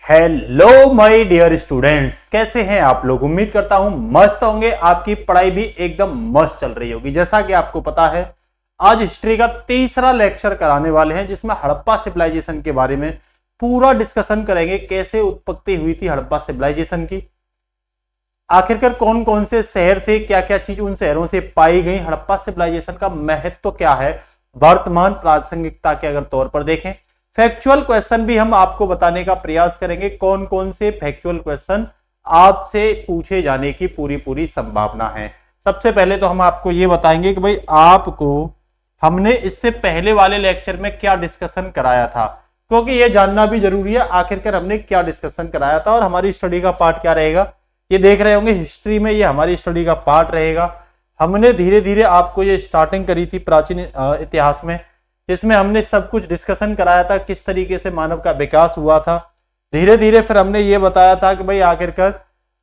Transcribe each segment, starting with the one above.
Hello my dear students, कैसे हैं आप लोग। उम्मीद करता हूं मस्त होंगे। आपकी पढ़ाई भी एकदम मस्त चल रही होगी। जैसा कि आपको पता है, आज हिस्ट्री का तीसरा लेक्चर कराने वाले हैं, जिसमें हड़प्पा सिविलाइजेशन के बारे में पूरा डिस्कशन करेंगे। कैसे उत्पत्ति हुई थी हड़प्पा सिविलाइजेशन की, आखिरकार कौन कौन से शहर थे, क्या क्या चीज उन शहरों से पाई गई, हड़प्पा सिविलाइजेशन का महत्व क्या है वर्तमान प्रासंगिकता के अगर तौर पर देखें। फैक्चुअल क्वेश्चन भी हम आपको बताने का प्रयास करेंगे, कौन कौन से फैक्चुअल क्वेश्चन आपसे पूछे जाने की पूरी संभावना है। सबसे पहले तो हम आपको ये बताएंगे कि भाई आपको हमने इससे पहले वाले लेक्चर में क्या डिस्कशन कराया था, क्योंकि ये जानना भी जरूरी है आखिरकार हमने क्या डिस्कशन कराया था और हमारी स्टडी का पार्ट क्या रहेगा। ये देख रहे होंगे हिस्ट्री में, ये हमारी स्टडी का पार्ट रहेगा। हमने धीरे धीरे आपको ये स्टार्टिंग करी थी प्राचीन इतिहास में, जिसमें हमने सब कुछ डिस्कशन कराया था, किस तरीके से मानव का विकास हुआ था। धीरे धीरे फिर हमने ये बताया था कि भाई आखिरकार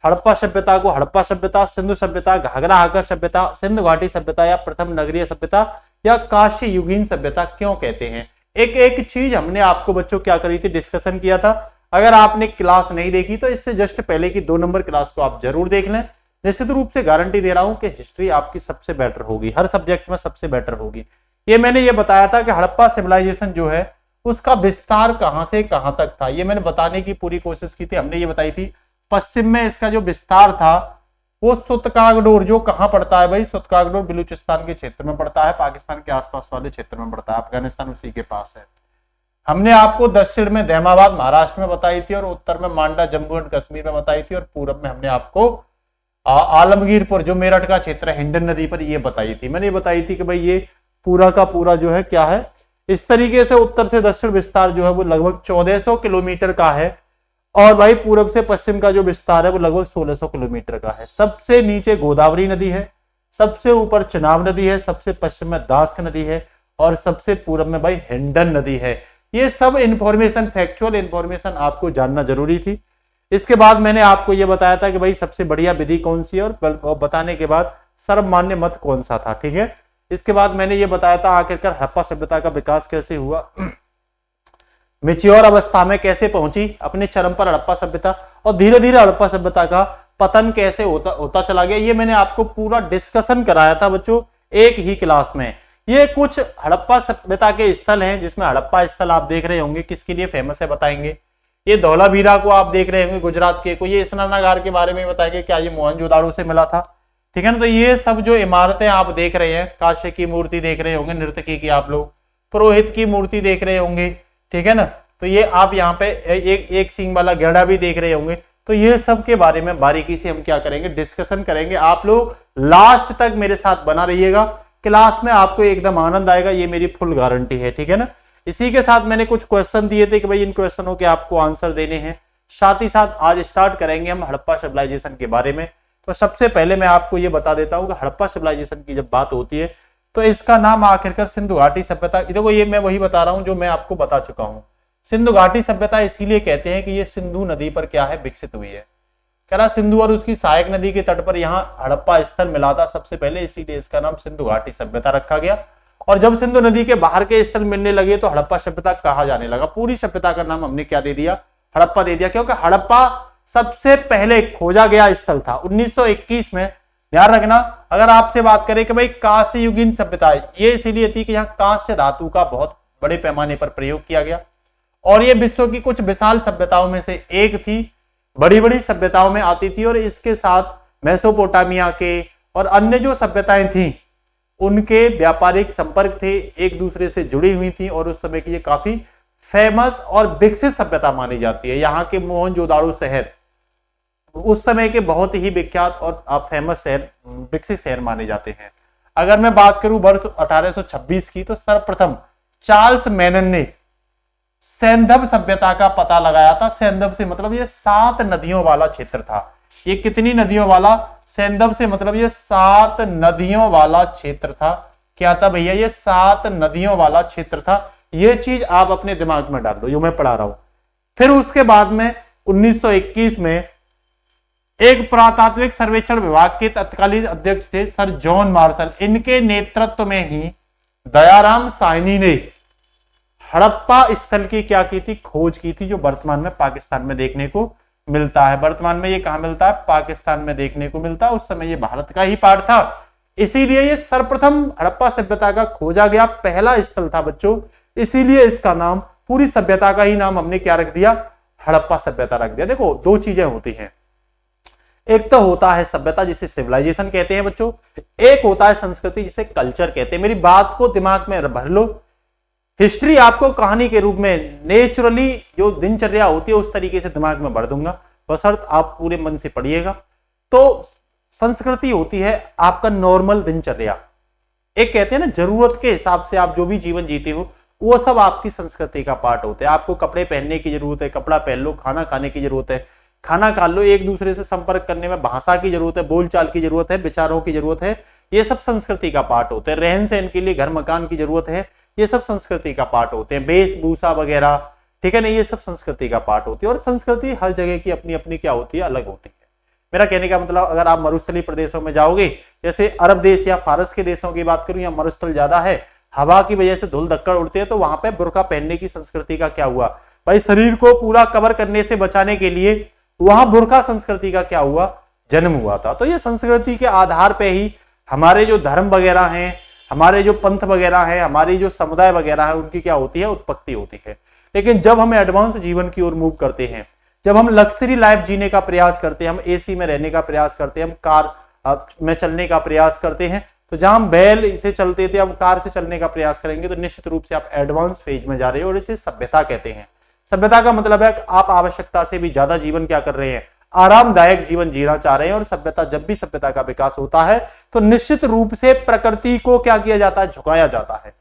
हड़प्पा सभ्यता को हड़प्पा सभ्यता, सिंधु सभ्यता, घाघरा हाकर सभ्यता, सिंधु घाटी सभ्यता या प्रथम नगरीय सभ्यता या काशी युगीन सभ्यता क्यों कहते हैं। एक एक चीज हमने आपको बच्चों क्या करी थी, डिस्कशन किया था। अगर आपने क्लास नहीं देखी तो इससे जस्ट पहले की 2 नंबर क्लास को आप जरूर देख लें। निश्चित रूप से गारंटी दे रहा हूं कि हिस्ट्री आपकी सबसे बेटर होगी, हर सब्जेक्ट में सबसे बेटर होगी। ये मैंने ये बताया था कि हड़प्पा सिविलाइजेशन जो है उसका विस्तार कहां से कहां तक था, ये मैंने बताने की पूरी कोशिश की थी। हमने ये बताई थी पश्चिम में इसका जो विस्तार था वो सुतकागडोर, जो कहां पड़ता है भाई, सुतकागडोर बलूचिस्तान के क्षेत्र में पड़ता है, पाकिस्तान के आसपास वाले क्षेत्र में पड़ता है, अफगानिस्तान उसी के पास है। हमने आपको दक्षिण में दैमाबाद महाराष्ट्र में बताई थी, और उत्तर में मांडा जम्मू एंड कश्मीर में बताई थी, और पूरब में हमने आपको आलमगीरपुर जो मेरठ का क्षेत्र है हिंडन नदी पर, ये बताई थी। मैंने ये बताई थी कि भाई ये पूरा का पूरा जो है क्या है, इस तरीके से उत्तर से दक्षिण विस्तार जो है वो लगभग 1400 किलोमीटर का है, और भाई पूरब से पश्चिम का जो विस्तार है वो लगभग 1600 किलोमीटर का है। सबसे नीचे गोदावरी नदी है, सबसे ऊपर चिनाब नदी है, सबसे पश्चिम में दास्क नदी है, और सबसे पूरब में भाई हिंडन नदी है। ये सब इंफॉर्मेशन, फैक्चुअल इंफॉर्मेशन आपको जानना जरूरी थी। इसके बाद मैंने आपको यह बताया था कि भाई सबसे बढ़िया विधि कौन सी है, और बताने के बाद सर्वमान्य मत कौन सा था, ठीक है। इसके बाद मैंने ये बताया था आखिरकार हड़प्पा सभ्यता का विकास कैसे हुआ, मैच्योर अवस्था में कैसे पहुंची अपने चरम पर हड़प्पा सभ्यता, और धीरे धीरे हड़प्पा सभ्यता का पतन कैसे होता चला गया। ये मैंने आपको पूरा डिस्कशन कराया था बच्चों एक ही क्लास में। ये कुछ हड़प्पा सभ्यता के स्थल हैं, जिसमें हड़प्पा स्थल आप देख रहे होंगे किसके लिए फेमस है बताएंगे। ये धौलावीरा को आप देख रहे होंगे गुजरात के को, ये स्नानागार के बारे में बताएंगे, क्या ये मोहनजोदाड़ो से मिला था, ठीक है ना। तो ये सब जो इमारतें आप देख रहे हैं, काश्य की मूर्ति देख रहे होंगे, नर्तकी की आप लोग, पुरोहित की मूर्ति देख रहे होंगे, ठीक है ना। तो ये आप यहाँ पे एक सींग वाला गेड़ा भी देख रहे होंगे। तो ये सब के बारे में बारीकी से हम क्या करेंगे, डिस्कशन करेंगे। आप लोग लास्ट तक मेरे साथ बना रहिएगा, क्लास में आपको एकदम आनंद आएगा, ये मेरी फुल गारंटी है, ठीक है ना। इसी के साथ मैंने कुछ क्वेश्चन दिए थे कि भाई इन क्वेश्चनों के आपको आंसर देने हैं। साथ ही साथ आज स्टार्ट करेंगे हम हड़प्पा सिविलाइजेशन के बारे में। तो सबसे पहले मैं आपको ये बता देता हूँ कि हड़प्पा सिविलाइजेशन की जब बात होती है तो इसका नाम आखिरकार सिंधु घाटी सभ्यता, देखो ये मैं वही बता रहा हूँ जो मैं आपको बता चुका हूँ। सिंधु घाटी सभ्यता इसीलिए कहते हैं कि ये सिंधु नदी पर क्या है, विकसित हुई है। कह रहा सिंधु और उसकी सहायक नदी के तट पर यहाँ हड़प्पा स्थल मिला था सबसे पहले, इसीलिए इसका नाम सिंधु घाटी सभ्यता रखा गया। और जब सिंधु नदी के बाहर के स्थल मिलने लगे तो हड़प्पा सभ्यता कहा जाने लगा। पूरी सभ्यता का नाम हमने क्या दे दिया, हड़प्पा दे दिया, क्योंकि हड़प्पा सबसे पहले खोजा गया स्थल था 1921 में। ध्यान रखना, अगर आपसे बात करें कि भाई कांस्य युगीन सभ्यता, ये इसीलिए थी कि यहाँ कांस्य धातु का बहुत बड़े पैमाने पर प्रयोग किया गया, और ये विश्व की कुछ विशाल सभ्यताओं में से एक थी, बड़ी बड़ी सभ्यताओं में आती थी। और इसके साथ मेसोपोटामिया के और अन्य जो सभ्यताएं थी उनके व्यापारिक संपर्क थे, एक दूसरे से जुड़ी हुई थी, और उस समय की ये काफी फेमस और विकसित सभ्यता मानी जाती है। यहाँ के मोहनजोदाड़ो शहर उस समय के बहुत ही विख्यात और फेमस शहर, विकसित शहर माने जाते हैं। अगर मैं बात करूं वर्ष 1826 की, तो सर्वप्रथम चार्ल्स मेनन ने सैंधव सभ्यता का पता लगाया था। सैंधव से मतलब ये 7 नदियों वाला क्षेत्र था। ये कितनी नदियों वाला, सैंधव से मतलब ये 7 नदियों वाला क्षेत्र था। क्या था भैया, ये 7 नदियों वाला क्षेत्र था। ये चीज आप अपने दिमाग में डाल लो, जो मैं पढ़ा रहा हूं। फिर उसके बाद में 1921 में एक पुरातात्विक सर्वेक्षण विभाग के तत्कालीन अध्यक्ष थे सर जॉन मार्शल, इनके नेतृत्व में ही दयाराम साहनी ने हड़प्पा स्थल की क्या की थी, खोज की थी, जो वर्तमान में पाकिस्तान में देखने को मिलता है। वर्तमान में ये कहां मिलता है, पाकिस्तान में देखने को मिलता है। उस समय ये भारत का ही पार्ट था, इसीलिए ये सर्वप्रथम हड़प्पा सभ्यता का खोजा गया पहला स्थल था बच्चों। इसीलिए इसका नाम, पूरी सभ्यता का ही नाम हमने क्या रख दिया, हड़प्पा सभ्यता रख दिया। देखो दो चीजें होती हैं, एक तो होता है सभ्यता जिसे सिविलाइजेशन कहते हैं बच्चों, एक होता है संस्कृति जिसे कल्चर कहते हैं। मेरी बात को दिमाग में भर लो, हिस्ट्री आपको कहानी के रूप में नेचुरली जो दिनचर्या होती है उस तरीके से दिमाग में भर दूंगा, बशर्ते आप पूरे मन से पढ़िएगा। तो संस्कृति होती है आपका नॉर्मल दिनचर्या, एक कहते हैं ना जरूरत के हिसाब से आप जो भी जीवन जीते हो वो सब आपकी संस्कृति का पार्ट होते हैं। आपको कपड़े पहनने की जरूरत है, कपड़ा पहन लो, खाना खाने की जरूरत है, खाना खा लो, एक दूसरे से संपर्क करने में भाषा की जरूरत है, बोलचाल की जरूरत है, विचारों की जरूरत है, ये सब संस्कृति का पार्ट होते हैं। रहन सहन के लिए घर मकान की जरूरत है, ये सब संस्कृति का पार्ट होते हैं। वेशभूषा वगैरह, ठीक है ना, ये सब संस्कृति का पार्ट होती है। और संस्कृति हर जगह की अपनी अपनी क्या होती है, अलग होती है। मेरा कहने का मतलब, अगर आप मरुस्थलीय प्रदेशों में जाओगे, जैसे अरब देश या फारस के देशों की बात करूं, या मरुस्थल ज्यादा है, हवा की वजह से धूल धक्कड़ उड़ते हैं, तो वहां पे बुर्का पहनने की संस्कृति का क्या हुआ भाई, शरीर को पूरा कवर करने से बचाने के लिए वहां बुर्का संस्कृति का क्या हुआ, जन्म हुआ था। तो ये संस्कृति के आधार पे ही हमारे जो धर्म वगैरह हैं, हमारे जो पंथ वगैरह हैं, हमारी जो समुदाय वगैरह है, उनकी क्या होती है, उत्पत्ति होती है। लेकिन जब हम एडवांस जीवन की ओर मूव करते हैं, जब हम लग्जरी लाइफ जीने का प्रयास करते हैं, हम एसी में रहने का प्रयास करते हैं, हम कार में चलने का प्रयास करते हैं, तो जहां हम बैल से चलते थे हम कार से चलने का प्रयास करेंगे, तो निश्चित रूप से आप एडवांस फेज में जा रहे हो, और इसे सभ्यता कहते हैं। सभ्यता का मतलब है कि आप आवश्यकता से भी ज्यादा जीवन क्या कर रहे हैं, आरामदायक जीवन जीना चाह रहे हैं। और सभ्यता, जब भी सभ्यता का विकास होता है तो निश्चित रूप से प्रकृति को क्या किया जाता है, झुकाया जाता है।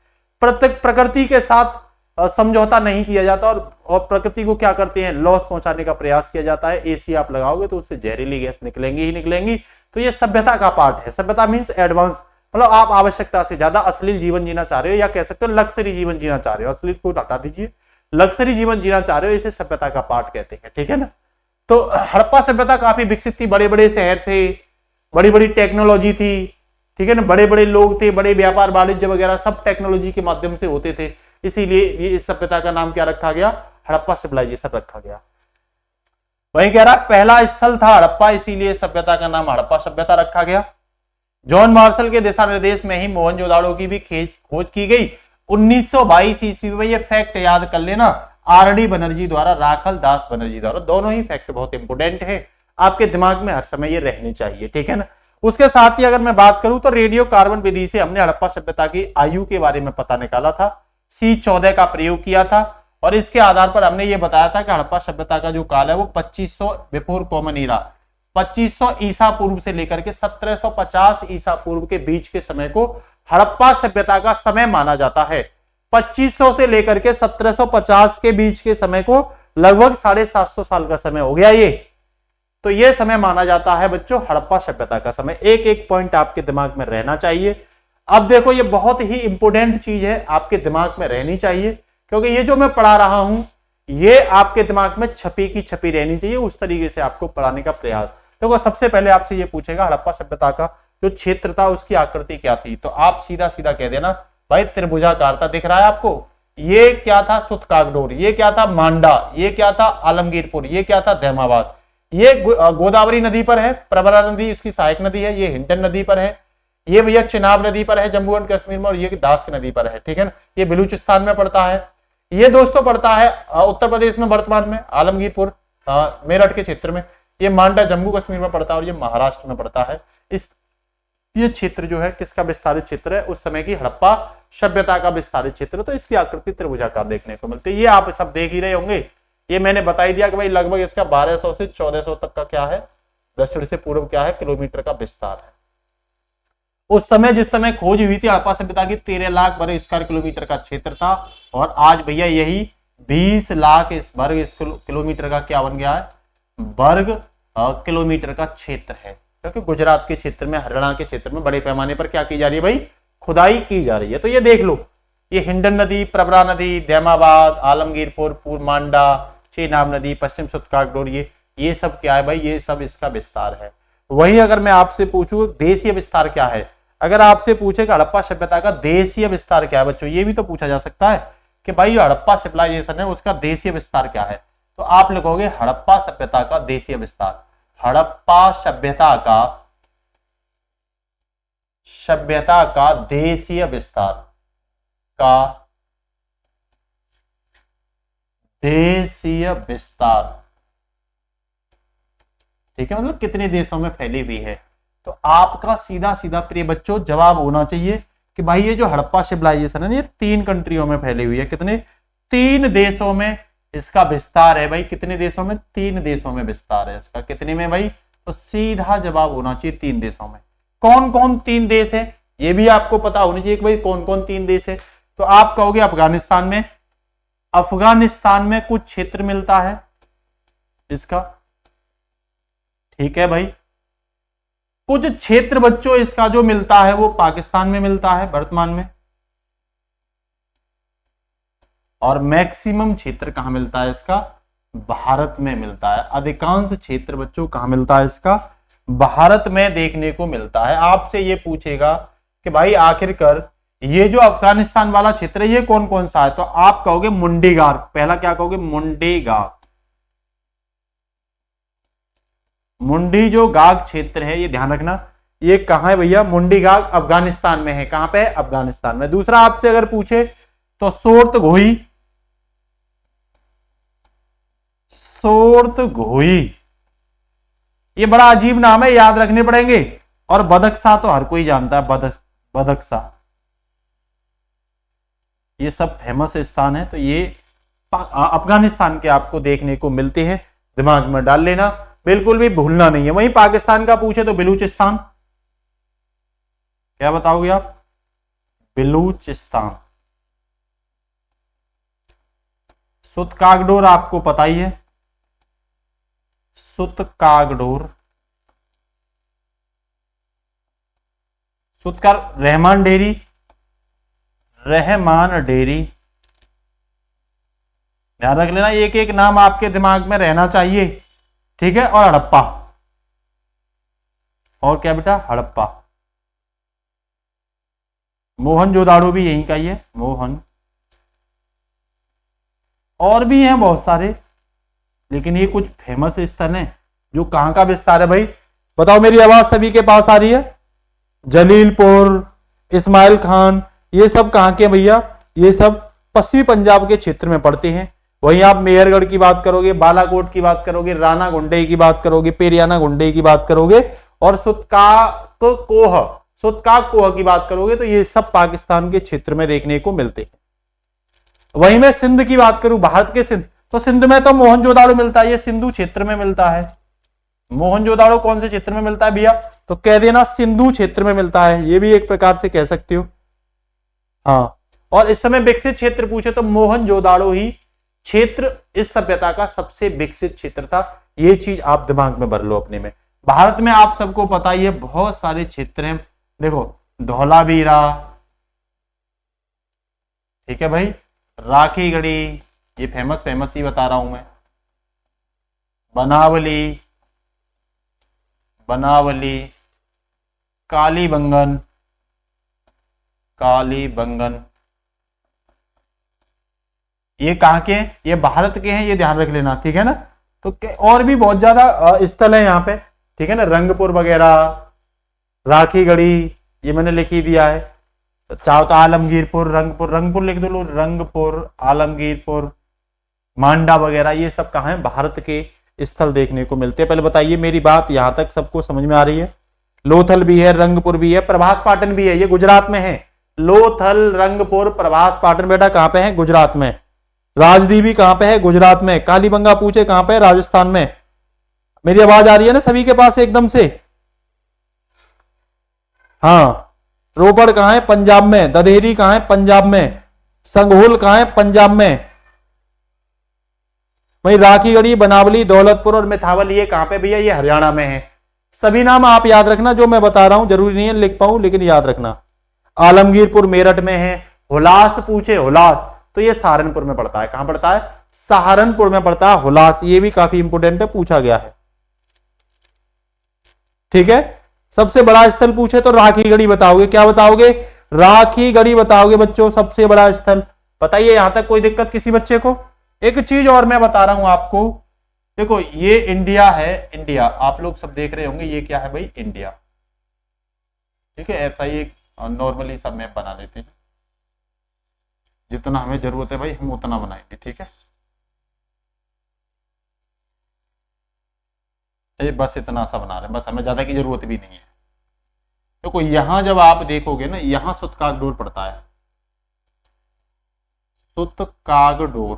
प्रकृति के साथ समझौता नहीं किया जाता, और प्रकृति को क्या करते हैं, लॉस पहुंचाने का प्रयास किया जाता है। एसी आप लगाओगे तो उससे जहरीली गैस निकलेंगी ही निकलेंगी। तो ये सभ्यता का पार्ट है। सभ्यता मीन्स एडवांस, मतलब आप आवश्यकता से ज्यादा अश्लील जीवन जीना चाह रहे हो, या कह सकते हो लग्जरी जीवन जीना चाह रहे हो। अश्लील को हटा दीजिए, लग्जरी जीवन जीना चाह रहे हो, इसे सभ्यता का पार्ट कहते हैं, ठीक है ना। तो हड़प्पा सभ्यता काफी विकसित थी, बड़े बड़े शहर थे, बड़ी बड़ी टेक्नोलॉजी थी, ठीक है ना, बड़े बड़े लोग थे, बड़े व्यापार वाणिज्य वगैरह सब टेक्नोलॉजी के माध्यम से होते थे। इसीलिए ये इस सभ्यता का नाम क्या रखा गया, हड़प्पा सिविलाइजेशन रखा गया। वही कह रहा पहला स्थल था हड़प्पा, इसीलिए सभ्यता का नाम हड़प्पा सभ्यता रखा गया। जॉन मार्शल के दिशा निर्देश में ही मोहनजोदाड़ो की भी खोज की गई 1922 ईस्वी में। ये फैक्ट याद कर लेना, आर.डी. बनर्जी द्वारा, राखल दास बनर्जी द्वारा। दोनों ही फैक्ट बहुत इंपोर्टेंट है, आपके दिमाग में हर समय ये रहने चाहिए, ठीक है ना। उसके साथ ही अगर मैं बात करूं तो रेडियो कार्बन विधि से हमने हड़प्पा सभ्यता की आयु के बारे में पता निकाला था, C14 का प्रयोग किया था, और इसके आधार पर हमने ये बताया था कि हड़प्पा सभ्यता का जो काल है वो 2500 बिफोर कॉमन ईरा, 2500 ईसा पूर्व से लेकर के 1750 ईसा पूर्व के बीच के समय को हड़प्पा सभ्यता का समय माना जाता है। 2500 से लेकर के 1750 के बीच के समय को लगभग 750 साल का समय हो गया ये। तो ये समय माना जाता है बच्चों हड़प्पा सभ्यता का समय। एक एक पॉइंट आपके दिमाग में रहना चाहिए। अब देखो ये बहुत ही इंपोर्टेंट चीज है, आपके दिमाग में रहनी चाहिए, क्योंकि ये जो मैं पढ़ा रहा हूं ये आपके दिमाग में छपी की छपी रहनी चाहिए। उस तरीके से आपको पढ़ाने का प्रयास। देखो सबसे पहले आपसे ये पूछेगा हड़प्पा सभ्यता का जो क्षेत्र था उसकी आकृति क्या थी, तो आप सीधा सीधा कह देना भाई त्रिभुजाकार था। दिख रहा है आपको, ये क्या था सुतकागडोर, ये क्या था मांडा, ये क्या था आलमगीरपुर, ये क्या था धैमाबाद। ये गोदावरी नदी पर है, प्रवरा नदी उसकी सहायक नदी है, ये हिंडन नदी पर है, ये भैया चिनाब नदी पर है जम्मू एंड कश्मीर में, और ये दास नदी पर है, ठीक है ना। ये बलूचिस्तान में पड़ता है, ये दोस्तों पड़ता है उत्तर प्रदेश में वर्तमान में आलमगीरपुर मेरठ के क्षेत्र में, ये मांडा जम्मू कश्मीर में पड़ता है, और ये महाराष्ट्र में पड़ता है। ये क्षेत्र जो है किसका विस्तारित क्षेत्र है, उस समय की हड़प्पा सभ्यता का विस्तारित क्षेत्र। तो इसकी आकृति त्रिभुजाकार देखने को मिलती है। ये आप सब देख ही रहे होंगे, ये मैंने बता ही दिया कि भाई लगभग इसका 1200 से 1400 तक का क्या है, दक्षिण से पूर्व क्या है, किलोमीटर का विस्तार है। उस समय जिस समय खोज हुई थी हड़प्पा सभ्यता की 13 लाख वर्ग स्क्वायर किलोमीटर का क्षेत्र था, और आज भैया यही 20 लाख इस वर्ग किलोमीटर का क्या बन गया है, वर्ग किलोमीटर का क्षेत्र है। क्योंकि गुजरात के क्षेत्र में, हरियाणा के क्षेत्र में बड़े पैमाने पर क्या की जा रही है भाई, खुदाई की जा रही है। तो ये देख लो, ये हिंडन नदी, प्रवरा नदी, धैमाबाद, आलमगीरपुर, पूर्मांडा, चेनाब नदी, पश्चिम सुतकागडोर, ये सब क्या है भाई, ये सब इसका विस्तार है। वही अगर मैं आपसे पूछूं देशीय विस्तार क्या है, अगर आपसे पूछे कि हड़प्पा सभ्यता का देशीय विस्तार क्या है बच्चों, ये भी तो पूछा जा सकता है। कि भाई जो हड़प्पा सिविलाइजेशन है उसका देशीय विस्तार क्या है, तो आप लिखोगे हड़प्पा सभ्यता का देशीय विस्तार। हड़प्पा सभ्यता का देशीय विस्तार ठीक है, मतलब कितने देशों में फैली हुई है। तो आपका सीधा सीधा प्रिय बच्चों जवाब होना चाहिए कि भाई ये जो हड़प्पा सिविलाइजेशन है ये 3 कंट्रियों में फैली हुई है। कितने? 3 देशों में इसका विस्तार है भाई। कितने देशों में? 3 देशों में विस्तार है इसका। कितने में भाई? तो सीधा जवाब होना चाहिए 3 देशों में। कौन कौन 3 देश है ये भी आपको पता होनी चाहिए कि भाई कौन कौन 3 देश है। तो आप कहोगे अफगानिस्तान में कुछ क्षेत्र मिलता है इसका, ठीक है भाई। कुछ क्षेत्र बच्चों इसका जो मिलता है वो पाकिस्तान में मिलता है वर्तमान में, और मैक्सिमम क्षेत्र कहां मिलता है इसका? भारत में मिलता है। अधिकांश क्षेत्र बच्चों कहां मिलता है इसका? भारत में देखने को मिलता है। आपसे ये पूछेगा कि भाई आखिरकार ये जो अफगानिस्तान वाला क्षेत्र है ये कौन कौन सा है, तो आप कहोगे मुंडीगार। पहला क्या कहोगे? मुंडीगार। मुंडी जो गाग क्षेत्र है ये ध्यान रखना, ये कहां है भैया? मुंडी गाग अफगानिस्तान में है। कहां पे है? अफगानिस्तान में। दूसरा आपसे अगर पूछे तो सोर्तघोई, ये बड़ा अजीब नाम है, याद रखने पड़ेंगे। और बदख्शा तो हर कोई जानता है, बदख्शा, ये सब फेमस स्थान है। तो ये अफगानिस्तान के आपको देखने को मिलते हैं, दिमाग में डाल लेना, बिल्कुल भी भूलना नहीं है। वहीं पाकिस्तान का पूछे तो बलूचिस्तान, क्या बताओगे आप? बलूचिस्तान। सुतकागडोर आपको पता ही है, सुतकागडोर। रहमान डेरी, ध्यान रख लेना, एक एक नाम आपके दिमाग में रहना चाहिए, ठीक है। और हड़प्पा, और क्या बेटा? हड़प्पा। मोहनजोदाड़ो भी यहीं का ही है, मोहन। और भी हैं बहुत सारे, लेकिन ये कुछ फेमस स्थल हैं जो कहां का विस्तार है भाई? बताओ, मेरी आवाज सभी के पास आ रही है? जलीलपुर, इस्माइल खान, ये सब कहां के भैया? ये सब पश्चिमी पंजाब के क्षेत्र में पड़ते हैं। वहीं आप मेहरगढ़ की बात करोगे, बालाकोट की बात करोगे, राणा गुंडई की बात करोगे, पेरियाना गुंडई की बात करोगे, और सुतकाकोह की बात करोगे, तो ये सब पाकिस्तान के क्षेत्र में देखने को मिलते हैं। वहीं मैं सिंध की बात करूं, भारत के सिंध, तो सिंध में तो मोहनजोदाड़ो मिलता है, ये सिंधु क्षेत्र में मिलता है। मोहनजोदाड़ो कौन से क्षेत्र में मिलता है भैया? तो कह देना सिंधु क्षेत्र में मिलता है, ये भी एक प्रकार से कह सकते हो। हाँ, और इस समय विकसित क्षेत्र पूछे तो मोहनजोदाड़ो ही क्षेत्र इस सभ्यता का सबसे विकसित क्षेत्र था। ये चीज आप दिमाग में भर लो अपने में। भारत में आप सबको पता ही है बहुत सारे क्षेत्र हैं, देखो धौलावीरा, ठीक है भाई, राखीगढ़ी, ये फेमस ही बता रहा हूं मैं, बनावली, कालीबंगन, ये कहां के हैं? ये भारत के हैं, ये ध्यान रख लेना, ठीक है ना। तो और भी बहुत ज्यादा स्थल है यहाँ पे, ठीक है ना, रंगपुर वगैरह, राखीगढ़ी, ये मैंने लिख ही दिया है। तो चाहो तो आलमगीरपुर, रंगपुर लिख दो लो, रंगपुर, आलमगीरपुर, मांडा वगैरह, ये सब कहाँ है? भारत के स्थल देखने को मिलते हैं। पहले बताइए मेरी बात यहां तक सबको समझ में आ रही है? लोथल भी है, रंगपुर भी है, प्रभास पाटन भी है, ये गुजरात में है। लोथल, रंगपुर, प्रभास पाटन बेटा कहां पे है? गुजरात में। राजदीवी कहां पे है? गुजरात में। कालीबंगा पूछे कहां पे? राजस्थान में। मेरी आवाज आ रही है ना सभी के पास एकदम से? हाँ। रोपड़ कहां है? पंजाब में। ददेहरी कहां है? पंजाब में। संघोल कहां है? पंजाब में। वही राखीगढ़ी, बनावली, दौलतपुर और मिथावल ये कहां पे भैया? ये हरियाणा में है। सभी नाम आप याद रखना जो मैं बता रहा हूं, जरूरी नहीं है लिख पाऊं लेकिन याद रखना। आलमगीरपुर मेरठ में है। हुलास पूछे, हुलास तो ये सहारनपुर में पड़ता है। कहां पड़ता है? सहारनपुर में पड़ता है हुलास, ये भी काफी इंपोर्टेंट है, पूछा गया है, ठीक है। सबसे बड़ा स्थल पूछे तो राखीगढ़ी बताओगे। क्या बताओगे? राखीगढ़ी बताओगे बच्चों, सबसे बड़ा स्थल। बताइए यहां तक कोई दिक्कत किसी बच्चे को? एक चीज और मैं बता रहा हूं आपको, देखो ये इंडिया है, इंडिया आप लोग सब देख रहे होंगे, ये क्या है भाई? इंडिया। ठीक है, ऐसा ही एक नॉर्मली सब मैप बना लेते हैं, जितना हमें जरूरत है भाई हम उतना बनाएंगे। ठीक है, ये बस इतना सा बना रहे हैं, बस हमें ज्यादा की जरूरत भी नहीं है। देखो यहां जब आप देखोगे ना, यहां सुतकागडोर पड़ता है, सुतकागडोर।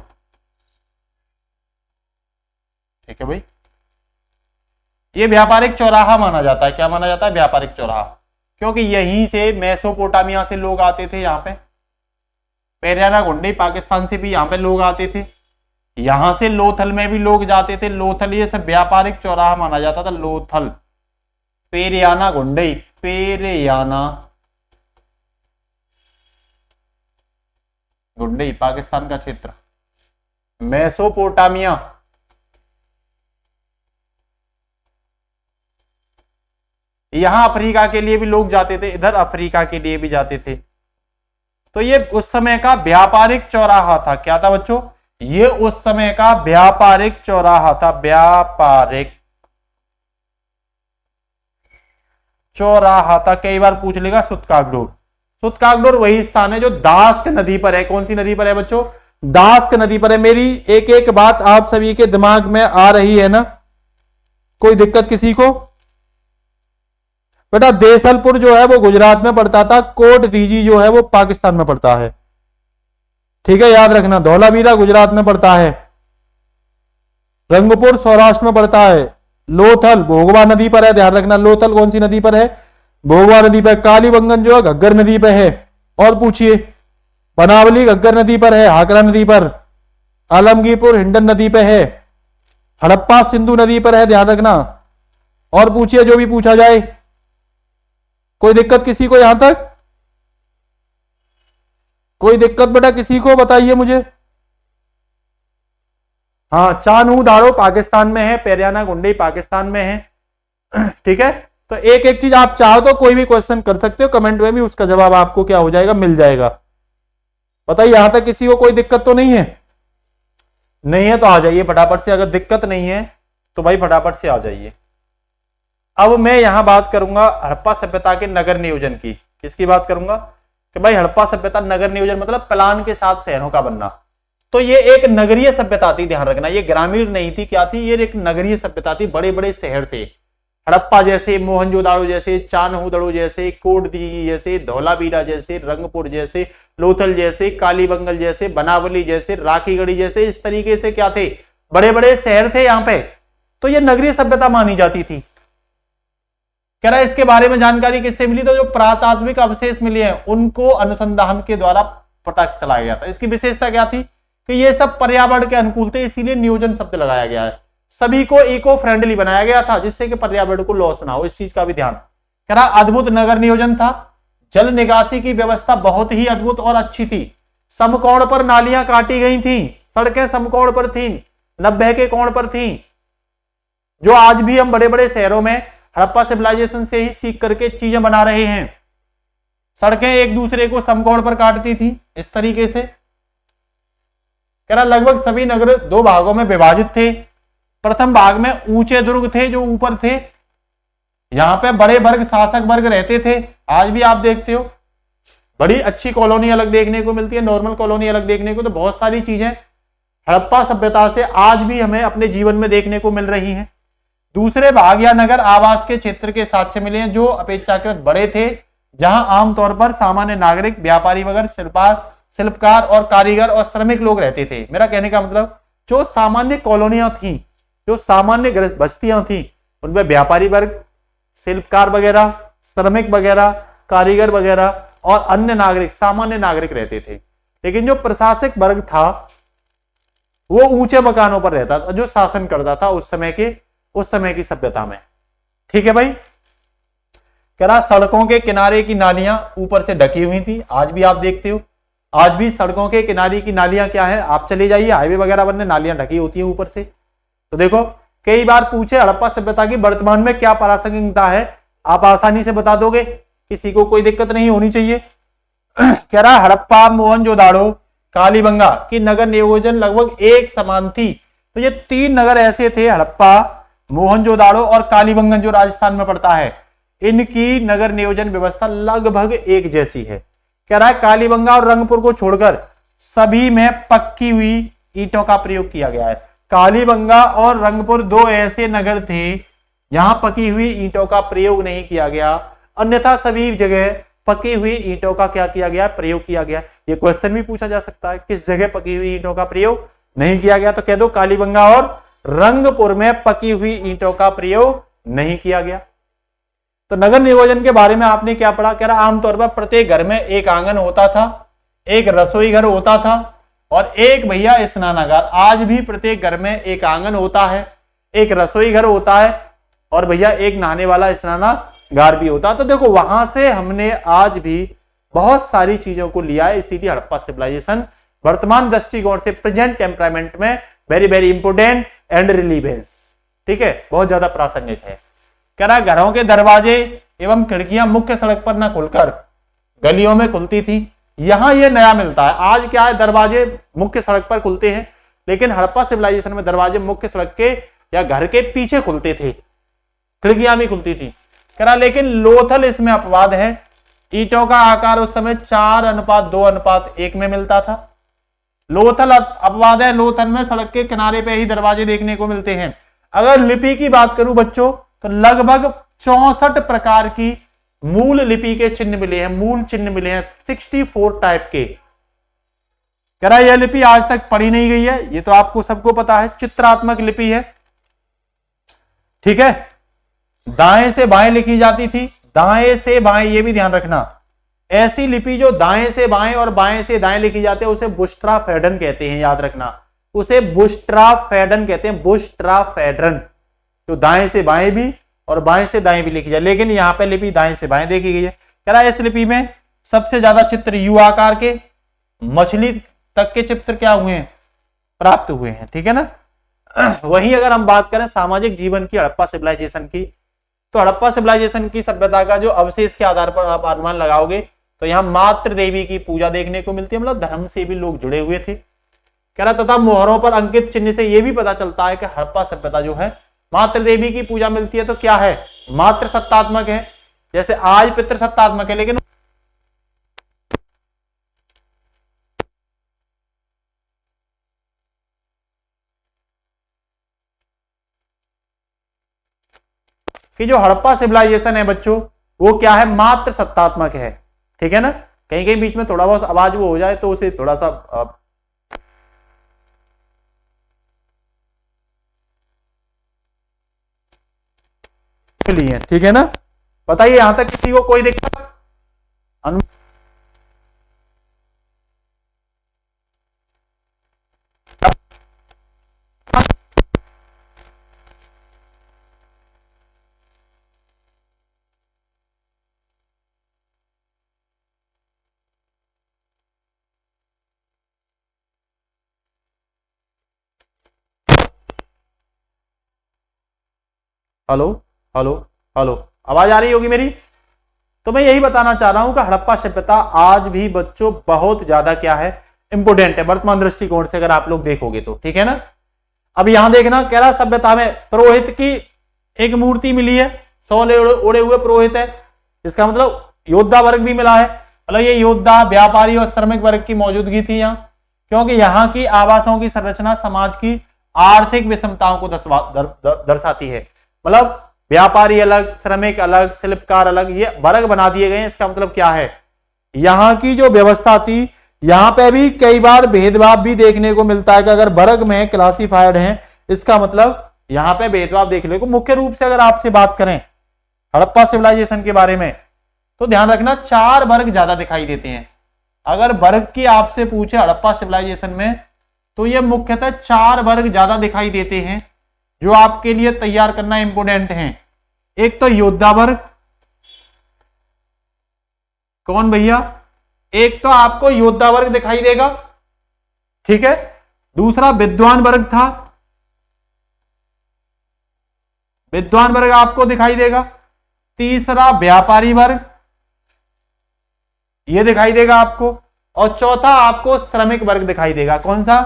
ठीक है भाई, ये व्यापारिक चौराहा माना जाता है। क्या माना जाता है? व्यापारिक चौराहा, क्योंकि यहीं से मेसोपोटामिया से लोग आते थे यहाँ पे, पेरियाना गुंडे पाकिस्तान से भी यहाँ पे लोग आते थे, यहां से लोथल में भी लोग जाते थे। लोथल ये सब व्यापारिक चौराहा माना जाता था। लोथल, पेरियाना गुंडई, पेरियाना गुंडई पाकिस्तान का क्षेत्र, मेसोपोटामिया यहां अफ्रीका के लिए भी लोग जाते थे, इधर अफ्रीका के लिए भी जाते थे। तो ये उस समय का व्यापारिक चौराहा था। क्या था बच्चों? ये उस समय का व्यापारिक चौराहा था, व्यापारिक चौराहा था। कई बार पूछ लेगा सुतकागडोर। सुतकागडोर वही स्थान है जो दास्क नदी पर है। कौन सी नदी पर है बच्चों? दास्क नदी पर है। मेरी एक एक बात आप सभी के दिमाग में आ रही है ना? कोई दिक्कत किसी को? बेटा देसलपुर जो है वो गुजरात में पड़ता था, कोट दीजी जो है वो पाकिस्तान में पड़ता है। ठीक है, याद रखना। धौलावीरा गुजरात में पड़ता है, रंगपुर सौराष्ट्र में पड़ता है, लोथल भोगवा नदी पर है। ध्यान रखना, लोथल कौन सी नदी पर है? भोगवा नदी पर। कालीबंगन जो है घग्गर नदी पर है। और पूछिए, बनावली घग्गर नदी पर है, हाकरा नदी पर। आलमगीरपुर हिंडन नदी पर है। हड़प्पा सिंधु नदी पर है, ध्यान रखना। और पूछिए जो भी पूछा जाए। कोई दिक्कत किसी को यहां तक? कोई दिक्कत बेटा किसी को? बताइए मुझे। हाँ, चानू दाड़ो पाकिस्तान में है, पेरियाना गुंडई पाकिस्तान में है। ठीक है, तो एक एक चीज आप चाहो तो कोई भी क्वेश्चन कर सकते हो, कमेंट में भी उसका जवाब आपको क्या हो जाएगा? मिल जाएगा। बताइए यहां तक किसी को कोई दिक्कत तो नहीं है? नहीं है तो आ जाइए फटाफट से। अगर दिक्कत नहीं है तो भाई फटाफट से आ जाइए। अब मैं यहां बात करूंगा हड़प्पा सभ्यता के नगर नियोजन की। किसकी बात करूंगा? कि भाई हड़प्पा सभ्यता नगर नियोजन मतलब प्लान के साथ शहरों का बनना। तो ये एक नगरीय सभ्यता थी, ध्यान रखना। ये ग्रामीण नहीं थी। क्या थी? ये एक नगरीय सभ्यता थी। बड़े बड़े शहर थे, हड़प्पा जैसे, मोहनजोदाड़ो जैसे, चान्होदड़ो जैसे, कोटदीजी जैसे, धौलावीरा जैसे, रंगपुर जैसे, लोथल जैसे, कालीबंगल जैसे, बनावली जैसे, राखीगढ़ी जैसे। इस तरीके से क्या थे? बड़े बड़े शहर थे यहाँ पे। तो ये नगरीय सभ्यता मानी जाती थी। कह रहा है इसके बारे में जानकारी किससे मिली? तो जो पुरातात्विक अवशेष मिले हैं उनको अनुसंधान के द्वारा पता चलाया गया था। इसकी विशेषता क्या थी? कि ये सब पर्यावरण के अनुकूल थे, इसीलिए नियोजन शब्द लगाया गया है। सभी को इको फ्रेंडली बनाया गया था, जिससे कि पर्यावरण को लॉस ना हो। इस चीज का भी ध्यान। कह रहा अद्भुत नगर नियोजन था। जल निकासी की व्यवस्था बहुत ही अद्भुत और अच्छी थी। समकोण पर नालियां काटी गई थी, सड़कें समकोण पर थी, 90 के कोण पर थी। जो आज भी हम बड़े बड़े शहरों में हड़प्पा सिविलाइजेशन से ही सीख करके चीजें बना रहे हैं। सड़कें एक दूसरे को समकोण पर काटती थी इस तरीके से। कह रहा लगभग सभी नगर दो भागों में विभाजित थे। प्रथम भाग में ऊंचे दुर्ग थे जो ऊपर थे, यहां पे बड़े वर्ग, शासक वर्ग रहते थे। आज भी आप देखते हो बड़ी अच्छी कॉलोनी अलग देखने को मिलती है, नॉर्मल कॉलोनी अलग देखने को। तो बहुत सारी चीजें हड़प्पा सभ्यता से आज भी हमें अपने जीवन में देखने को मिल रही हैं। दूसरे भाग या नगर आवास के क्षेत्र के साक्ष्य मिले हैं जो अपेक्षाकृत बड़े थे, जहां आमतौर पर सामान्य नागरिक, व्यापारी वगैरह, शिल्पकार और कारीगर और श्रमिक लोग रहते थे। मेरा कहने का मतलब जो सामान्य कॉलोनियां थी, जो सामान्य बस्तियां थी, उनमें व्यापारी वर्ग, शिल्पकार वगैरह, श्रमिक वगैरह, कारीगर वगैरह और अन्य नागरिक, सामान्य नागरिक रहते थे। लेकिन जो प्रशासक वर्ग था वो ऊंचे मकानों पर रहता था, जो शासन करता था उस समय की सभ्यता में। ठीक है भाई। कह रहा सड़कों के किनारे की नालियां ऊपर से ढकी हुई थी। आज भी आप देखते हो, आज भी सड़कों के किनारे की नालियां क्या है? आप चले जाइए हाईवे वगैरह बनने, नालियां ढकी होती हैं ऊपर से। तो देखो कई बार पूछे हड़प्पा सभ्यता की वर्तमान में क्या प्रासंगिकता है, आप आसानी से बता दोगे, किसी को कोई दिक्कत नहीं होनी चाहिए। कह रहा हड़प्पा, मोहनजोदाड़ो, कालीबंगा की नगर नियोजन लगभग एक समान थी। तो ये 3 नगर ऐसे थे, हड़प्पा, मोहनजोदाड़ो और कालीबंगन जो राजस्थान में पड़ता है, इनकी नगर नियोजन व्यवस्था लगभग एक जैसी है। कह रहा है कालीबंगा और रंगपुर को छोड़कर सभी में पक्की हुई ईंटों का प्रयोग किया गया है। कालीबंगा और रंगपुर 2 ऐसे नगर थे जहां पकी हुई ईंटों का प्रयोग नहीं किया गया, अन्यथा सभी जगह पकी हुई ईंटों का क्या किया गया, प्रयोग किया गया। ये क्वेश्चन भी पूछा जा सकता है, किस जगह पकी हुई ईंटों का प्रयोग नहीं किया गया, तो कह दो कालीबंगा और रंगपुर में पकी हुई ईंटों का प्रयोग नहीं किया गया। तो नगर नियोजन के बारे में आपने क्या पढ़ा, कह रहा आमतौर पर प्रत्येक घर में एक आंगन होता था, एक रसोई घर होता था और एक भैया स्नानागार। आज भी प्रत्येक घर में एक आंगन होता है, एक रसोई घर होता है और भैया एक नहाने वाला स्नानागार भी होता है। तो देखो वहां से हमने आज भी बहुत सारी चीजों को लिया है, इसीलिए हड़प्पा सिविलाइजेशन वर्तमान दृष्टिकोण से प्रेजेंट टेम्परामेंट में very very important and relevance, ठीक है, बहुत ज्यादा प्रासंगिक है। कह रहा घरों के दरवाजे एवं खिड़कियां मुख्य सड़क पर न खुलकर गलियों में खुलती थी। यहां यह नया मिलता है। आज क्या है, दरवाजे मुख्य सड़क पर खुलते हैं, लेकिन हड़प्पा सिविलाइजेशन में दरवाजे मुख्य सड़क के या घर के पीछे खुलते थे, खिड़कियां भी खुलती थी। कह रहा लेकिन लोथल इसमें अपवाद है। ईंटों का आकार उस समय 4:2:1 में मिलता था। लोथल अपवाद है, लोथल में सड़क के किनारे पे ही दरवाजे देखने को मिलते हैं। अगर लिपि की बात करूं बच्चों, तो लगभग 64 प्रकार की मूल लिपि के चिन्ह मिले हैं, मूल चिन्ह मिले हैं 64 टाइप के। कह रहा यह लिपि आज तक पढ़ी नहीं गई है, ये तो आपको सबको पता है, चित्रात्मक लिपि है, ठीक है, दाएं से बाएं लिखी जाती थी, दाएं से बाएं, ये भी ध्यान रखना। ऐसी लिपि जो दाएं से बाएं और बाएं से दाएं लिखी जाती है उसे बुस्ट्राफेडन कहते हैं, याद रखना, उसे बुस्ट्राफेडन कहते हैं, बुस्ट्राफेडन, जो दाएं से बाएं भी और बाएं से दाएं भी लिखी जाए, लेकिन यहां पे लिपि दाएं से बाएं देखी गई है। कह रहा है इस लिपि में सबसे ज्यादा चित्र यू आकार के, मछली तक के चित्र क्या हुए हैं, प्राप्त हुए हैं, ठीक है ना। वहीं अगर हम बात करें सामाजिक जीवन की, हड़प्पा सिविलाइजेशन की, तो हड़प्पा सिविलाइजेशन की सभ्यता का जो अवशेष के आधार पर आप अनुमान लगाओगे तो यहाँ मातृ देवी की पूजा देखने को मिलती है, मतलब धर्म से भी लोग जुड़े हुए थे। कह रहा तथा मोहरों पर अंकित चिन्ह से यह भी पता चलता है कि हड़प्पा सभ्यता जो है मातृ देवी की पूजा मिलती है, तो क्या है, मातृ सत्तात्मक है। जैसे आज पितृ सत्तात्मक है, लेकिन कि जो हड़प्पा सिविलाइजेशन है बच्चों, वो क्या है, मात्र सत्तात्मक है, ठीक है ना। कहीं कहीं बीच में थोड़ा बहुत आवाज वो हो जाए तो उसे थोड़ा सा लिए, ठीक है ना। बताइए यहां तक किसी को कोई दिक्कत? हेलो हेलो हेलो, आवाज आ रही होगी मेरी। तो मैं यही बताना चाह रहा हूं कि हड़प्पा सभ्यता आज भी बच्चों बहुत ज्यादा क्या है, इंपोर्टेंट है वर्तमान दृष्टिकोण से, अगर आप लोग देखोगे तो, ठीक है ना। अब यहां देखना, कह रहा सभ्यता में पुरोहित की एक मूर्ति मिली है, सोले उड़े हुए पुरोहित है, इसका मतलब योद्धा वर्ग भी मिला है। मतलब ये योद्धा, व्यापारी और श्रमिक वर्ग की मौजूदगी थी यहाँ, क्योंकि यहाँ की आवासों की संरचना समाज की आर्थिक विषमताओं को दर्शाती है। मतलब व्यापारी अलग, श्रमिक अलग, शिल्पकार अलग, ये वर्ग बना दिए गए हैं। इसका मतलब क्या है, यहां की जो व्यवस्था थी, यहां पे भी कई बार भेदभाव भी देखने को मिलता है कि अगर वर्ग में क्लासिफाइड हैं, इसका मतलब यहां पे भेदभाव देखने को। मुख्य रूप से अगर आपसे बात करें हड़प्पा सिविलाइजेशन के बारे में, तो ध्यान रखना 4 वर्ग ज्यादा दिखाई देते हैं। अगर वर्ग की आपसे पूछे हड़प्पा सिविलाइजेशन में, तो ये मुख्यतः 4 वर्ग ज्यादा दिखाई देते हैं जो आपके लिए तैयार करना इंपोर्टेंट है। एक तो योद्धा वर्ग, कौन भैया, एक तो आपको योद्धा वर्ग दिखाई देगा, ठीक है। दूसरा विद्वान वर्ग था, विद्वान वर्ग आपको दिखाई देगा। तीसरा व्यापारी वर्ग, यह दिखाई देगा आपको। और चौथा आपको श्रमिक वर्ग दिखाई देगा। कौन सा?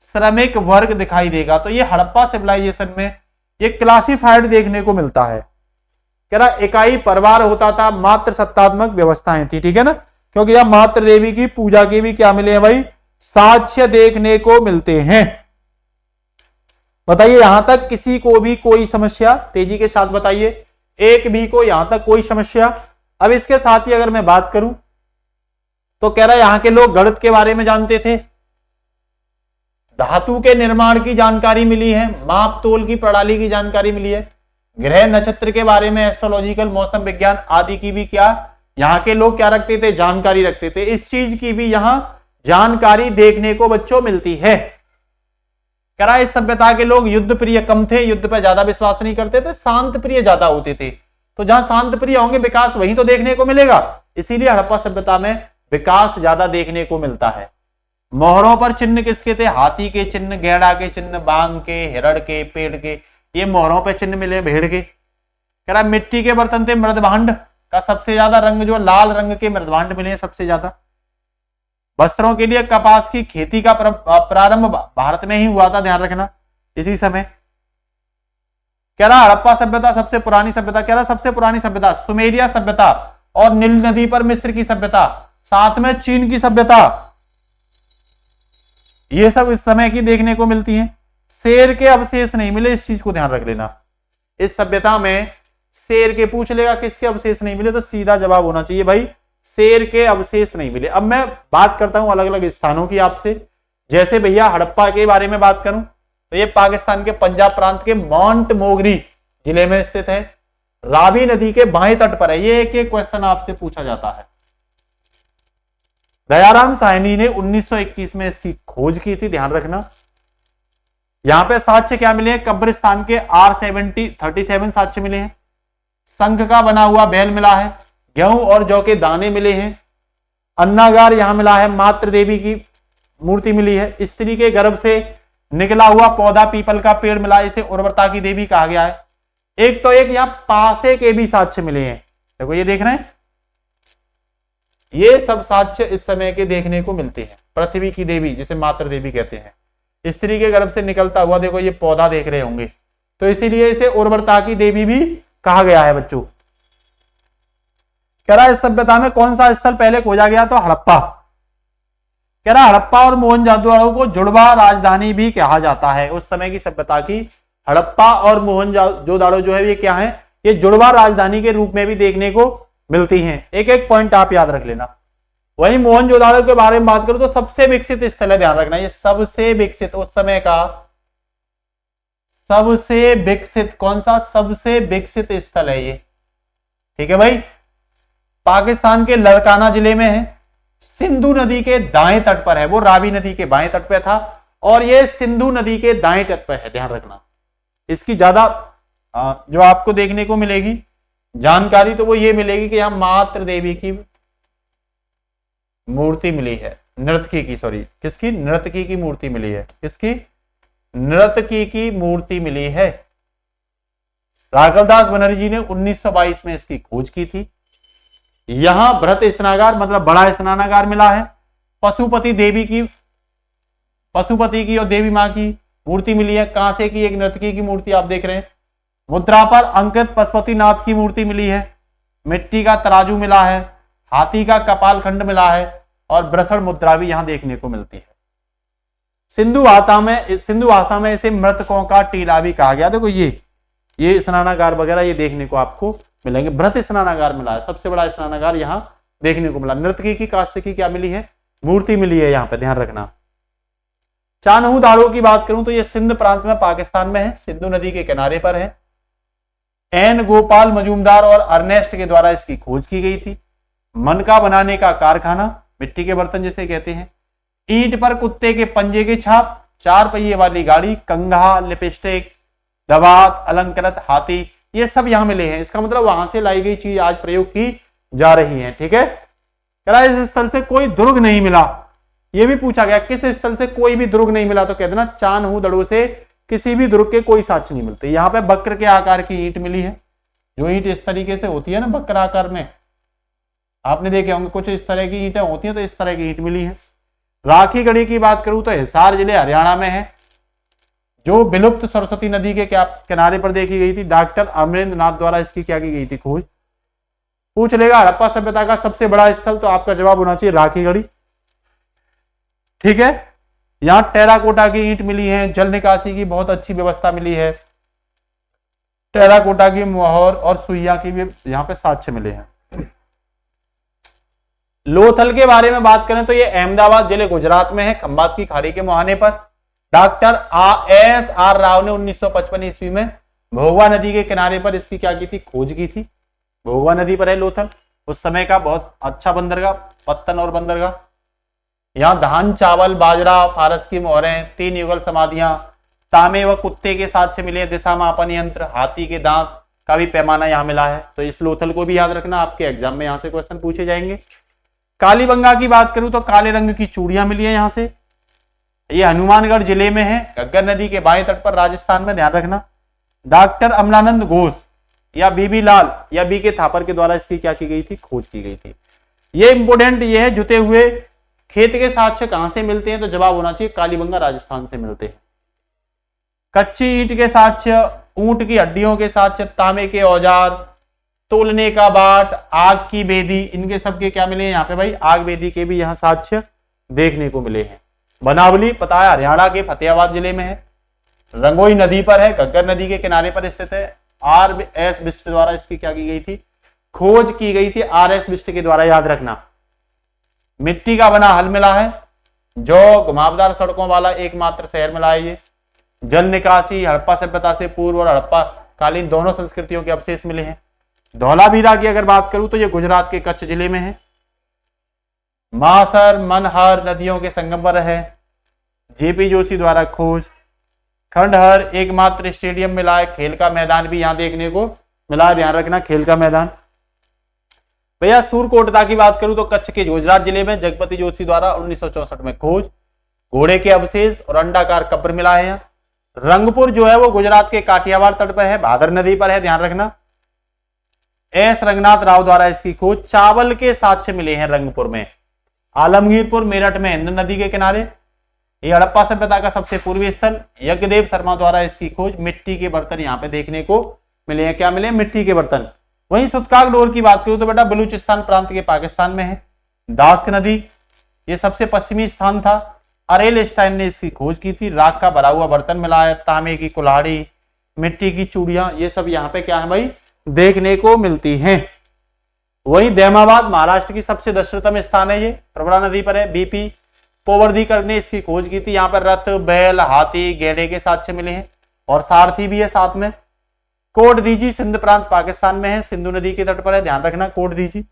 श्रमिक वर्ग दिखाई देगा। तो ये हड़प्पा सिविलाइजेशन में ये क्लासिफाइड देखने को मिलता है। कह रहा इकाई परिवार होता था, मात्र सत्तात्मक व्यवस्थाएं थी, ठीक है ना, क्योंकि यह मात्र देवी की पूजा के भी क्या मिले हैं भाई? साक्ष्य देखने को मिलते हैं। बताइए यहां तक किसी को भी कोई समस्या? तेजी के साथ बताइए, एक भी को यहां तक कोई समस्या? अब इसके साथ ही अगर मैं बात करूं तो कह रहा है यहां के लोग गणित के बारे में जानते थे, धातु के निर्माण की जानकारी मिली है, माप तोल की प्रणाली की जानकारी मिली है, ग्रह नक्षत्र के बारे में, एस्ट्रोलॉजिकल, मौसम विज्ञान आदि की भी क्या यहां के लोग क्या रखते थे? जानकारी रखते थे। इस चीज की भी यहां जानकारी देखने को बच्चों मिलती है। कह रहा है इस सभ्यता के लोग युद्ध प्रिय कम थे, युद्ध पर ज्यादा विश्वास नहीं करते थे, शांत प्रिय ज्यादा होते थे। तो जहां शांत प्रिय होंगे विकास वहीं तो देखने को मिलेगा, इसीलिए हड़प्पा सभ्यता में विकास ज्यादा देखने को मिलता है। मोहरों पर चिन्ह किसके थे? हाथी के चिन्ह, गैंडा के चिन्ह, बांग के, हिरण के, पेड़ के, ये मोहरों पे चिन्ह मिले, भेड़ के। कह रहा मिट्टी के बर्तन थे, मृदभांड का सबसे ज्यादा रंग जो लाल रंग के मृदभांड मिले सबसे ज्यादा। वस्त्रों के लिए कपास की खेती का प्रारंभ भारत में ही हुआ था, ध्यान रखना इसी समय। कह रहा हड़प्पा सभ्यता सबसे पुरानी सभ्यता, कह रहा सबसे पुरानी सभ्यता सुमेरिया सभ्यता और नील नदी पर मिस्र की सभ्यता, साथ में चीन की सभ्यता, ये सब इस समय की देखने को मिलती हैं। शेर के अवशेष नहीं मिले, इस चीज को ध्यान रख लेना। इस सभ्यता में शेर के पूछ लेगा किसके अवशेष नहीं मिले, तो सीधा जवाब होना चाहिए भाई शेर के अवशेष नहीं मिले। अब मैं बात करता हूं अलग अलग स्थानों की आपसे। जैसे भैया हड़प्पा के बारे में बात करूं तो ये पाकिस्तान के पंजाब प्रांत के माउंट मोगरी जिले में स्थित है, रावी नदी के बाएं तट पर है। ये एक क्वेश्चन आपसे पूछा जाता है। दयाराम साहनी ने 1921 में इसकी खोज की थी, ध्यान रखना। यहां पे साक्ष्य क्या मिले हैं? कब्रिस्तान के R37 साक्ष्य मिले हैं, शंख का बना हुआ बैल मिला है, गेहूं और जौ के दाने मिले हैं, अन्नागार यहां मिला है, मात्र देवी की मूर्ति मिली है, स्त्री के गर्भ से निकला हुआ पौधा पीपल का पेड़ मिला, इसे उर्वरता की देवी कहा गया है। एक तो एक यहां पासे के भी साक्ष्य मिले हैं, देखो ये देख रहे हैं, ये सब साक्ष्य इस समय के देखने को मिलते हैं। पृथ्वी की देवी जिसे मात्र देवी कहते हैं, स्त्री के गर्भ से निकलता हुआ देखो ये पौधा देख रहे होंगे, तो इसीलिए इसे उर्वरता की देवी भी कहा गया है बच्चों। कह रहा है इस सभ्यता में कौन सा स्थल पहले खोजा गया? तो हड़प्पा। कह रहा हड़प्पा और मोहनजोदड़ो को जुड़वा राजधानी भी कहा जाता है। उस समय की सभ्यता की हड़प्पा और मोहनजोदड़ो जो है ये क्या है? ये जुड़वा राजधानी के रूप में भी देखने को मिलती हैं। एक एक पॉइंट आप याद रख लेना। वहीं मोहनजोदड़ो के बारे में बात करूं तो सबसे विकसित स्थल है, ध्यान रखना, ये सबसे विकसित उस समय का सबसे विकसित कौन सा? सबसे विकसित स्थल है ये, ठीक है भाई। पाकिस्तान के लड़काना जिले में है, सिंधु नदी के दाएं तट पर है, वो रावी नदी के बाएं तट पे था और ये सिंधु नदी के दाएं तट पर है, ध्यान रखना। इसकी ज्यादा जो आपको देखने को मिलेगी जानकारी तो वो ये मिलेगी कि यहां मात्र देवी की मूर्ति मिली है, नर्तकी की, सॉरी किसकी? नर्तकी की मूर्ति मिली है, किसकी? नर्तकी की मूर्ति मिली है। राघवदास बनर्जी जी ने 1922 में इसकी खोज की थी। यहां बृहत स्नानागार मतलब बड़ा स्नानागार मिला है, पशुपति की और देवी मां की मूर्ति मिली है, कांसे की एक नर्तकी की मूर्ति आप देख रहे हैं, मुद्रा पर अंकित पशुपतिनाथ की मूर्ति मिली है, मिट्टी का तराजू मिला है, हाथी का कपाल खंड मिला है और ब्रसड़ मुद्रा भी यहां देखने को मिलती है। सिंधु भाषा में इसे मृतकों का टीला भी कहा गया। देखो ये स्नानागार वगैरह ये देखने को आपको मिलेंगे। बृहत स्नानागार मिला है, सबसे बड़ा स्नानागार यहां देखने को मिला। नर्तकी की कांस्य की क्या मिली है? मूर्ति मिली है यहां पे, ध्यान रखना। चानहू दाड़ो की बात करूं तो ये सिंध प्रांत में पाकिस्तान में है, सिंधु नदी के किनारे पर है। एन गोपाल मजूमदार और अर्नेस्ट के द्वारा इसकी खोज की गई थी। मनका बनाने का कारखाना, मिट्टी के बर्तन जिसे कहते हैं, ईंट पर कुत्ते के पंजे की छाप, 4 पहिए वाली गाड़ी, कंघा, लिपस्टिक, दवात, अलंकृत हाथी, ये सब यहां मिले हैं। इसका मतलब वहां से लाई गई चीज आज प्रयोग की जा रही है, ठीक है। कह रहा है इस स्थल से कोई दुर्ग नहीं मिला, ये भी पूछा गया किस स्थल से कोई भी दुर्ग नहीं मिला, तो कह देना चानहू दड़ो से किसी भी दुर्ग के कोई साक्ष्य नहीं मिलते। यहाँ पे वक्र के आकार की ईंट मिली है, जो ईंट इस तरीके से होती है ना वक्र आकार में, आपने देखे होंगे कुछ इस तरह की ईंटें होती हैं, तो इस तरह की ईंट मिली है। राखीगढ़ी की बात करूं तो हिसार जिले हरियाणा में है, जो विलुप्त सरस्वती नदी के किनारे पर देखी गई थी। डॉक्टर अमरेंद्र नाथ द्वारा इसकी क्या की गई थी, खोज। पूछ लेगा हड़प्पा सभ्यता का सबसे बड़ा स्थल, तो आपका जवाब होना चाहिए राखीगढ़ी। ठीक है, यहां टेराकोटा की ईंट मिली है, जल निकासी की बहुत अच्छी व्यवस्था मिली है, टेराकोटा की मोहर और सुइया की भी यहां पे साक्ष्य मिले हैं। लोथल के बारे में बात करें तो ये अहमदाबाद जिले गुजरात में है, खंबात की खाड़ी के मुहाने पर। डॉक्टर एस आर राव ने 1955 ईस्वी में भोगवा नदी के किनारे पर इसकी क्या की थी, खोज की थी। भोगवा नदी पर है लोथल, उस समय का बहुत अच्छा बंदरगाह, पत्तन और बंदरगाह। यहाँ धान, चावल, बाजरा, फारस की मोहरें, 3 युगल समाधियां, तांबे व कुत्ते के साक्ष्य मिले, दिशा मापन यंत्र, हाथी के दांत का भी पैमाना यहाँ मिला है। तो इस लोथल को भी याद रखना, आपके एग्जाम में यहाँ से क्वेश्चन पूछे जाएंगे। कालीबंगा की बात करूं तो काले रंग की चूड़ियां मिली है यहां से, ये हनुमानगढ़ जिले में है, घग्गर नदी के बाएं तट पर, राजस्थान में, ध्यान रखना। डॉक्टर अमलानंद घोष या बीबी लाल या बी के थापर के द्वारा इसकी क्या की गई थी, खोज की गई थी। ये इंपोर्टेंट ये है, जुते हुए खेत के साक्ष्य कहां से मिलते हैं, तो जवाब होना चाहिए कालीबंगा, राजस्थान से मिलते हैं। कच्ची ईंट के साक्ष्य, ऊंट की हड्डियों के साक्ष्य, तांबे के औजार, तोलने का बाट, आग की बेदी, इनके सबके क्या मिले हैं यहाँ पे भाई, आग बेदी के भी यहाँ साक्ष्य देखने को मिले हैं। बनावली पता है हरियाणा के फतेहाबाद जिले में है, रंगोई नदी पर है, घग्गर नदी के किनारे पर स्थित है। आर एस बिष्ट द्वारा इसकी क्या की गई थी, खोज की गई थी, आर एस बिष्ट के द्वारा, याद रखना। मिट्टी का बना हल मिला है, जो घुमावदार सड़कों वाला एकमात्र शहर मिला है ये। जल निकासी, हड़प्पा सभ्यता से पूर्व और हड़प्पा कालीन दोनों संस्कृतियों के अवशेष मिले हैं। धौलावीरा की अगर बात करूं तो ये गुजरात के कच्छ जिले में है। मासर, मनहर नदियों के संगम पर है, जेपी जोशी द्वारा खोज। खंडहर एकमात्र स्टेडियम मिला है, खेल का मैदान भी यहां देखने को मिला है, ध्यान रखना, खेल का मैदान। भैया सूरकोटदा की बात करूं तो कच्छ के गुजरात जिले में, जगपति जोशी द्वारा 1964 में खोज। घोड़े के अवशेष और अंडाकार कब्र मिला है। रंगपुर जो है वो गुजरात के काठियावाड़ तट पर है, भादर नदी पर है, ध्यान रखना। एस रंगनाथ राव द्वारा इसकी खोज। चावल के साक्ष्य मिले हैं रंगपुर में। आलमगीरपुर मेरठ में हिंद नदी के किनारे, ये हड़प्पा सभ्यता का सबसे पूर्वी स्थल। यज्ञदेव शर्मा द्वारा इसकी खोज। मिट्टी के बर्तन यहाँ पे देखने को मिले हैं, क्या मिले, मिट्टी के बर्तन। वहीं सुतकाग डोर की बात करूं तो बेटा बलूचिस्तान प्रांत के पाकिस्तान में है। दास्क नदी, ये सबसे पश्चिमी स्थान था, अरेल स्टाइन ने इसकी खोज की थी। राख का भरा हुआ बर्तन मिला है, तांबे की कुल्हाड़ी, मिट्टी की चूड़ियां, ये सब यहाँ पे क्या है भाई, देखने को मिलती हैं। वहीं दैमाबाद महाराष्ट्र की सबसे दक्षिणतम स्थान है, ये प्रवरा नदी पर है। बीपी पोवर्धीकर ने इसकी खोज की थी। यहाँ पर रथ, बैल, हाथी, गेड़े के साक्ष्य मिले हैं और सारथी भी है साथ में। कोट दीजी सिंध प्रांत पाकिस्तान में है, सिंधु नदी के तट पर है, ध्यान रखना कोट दीजी।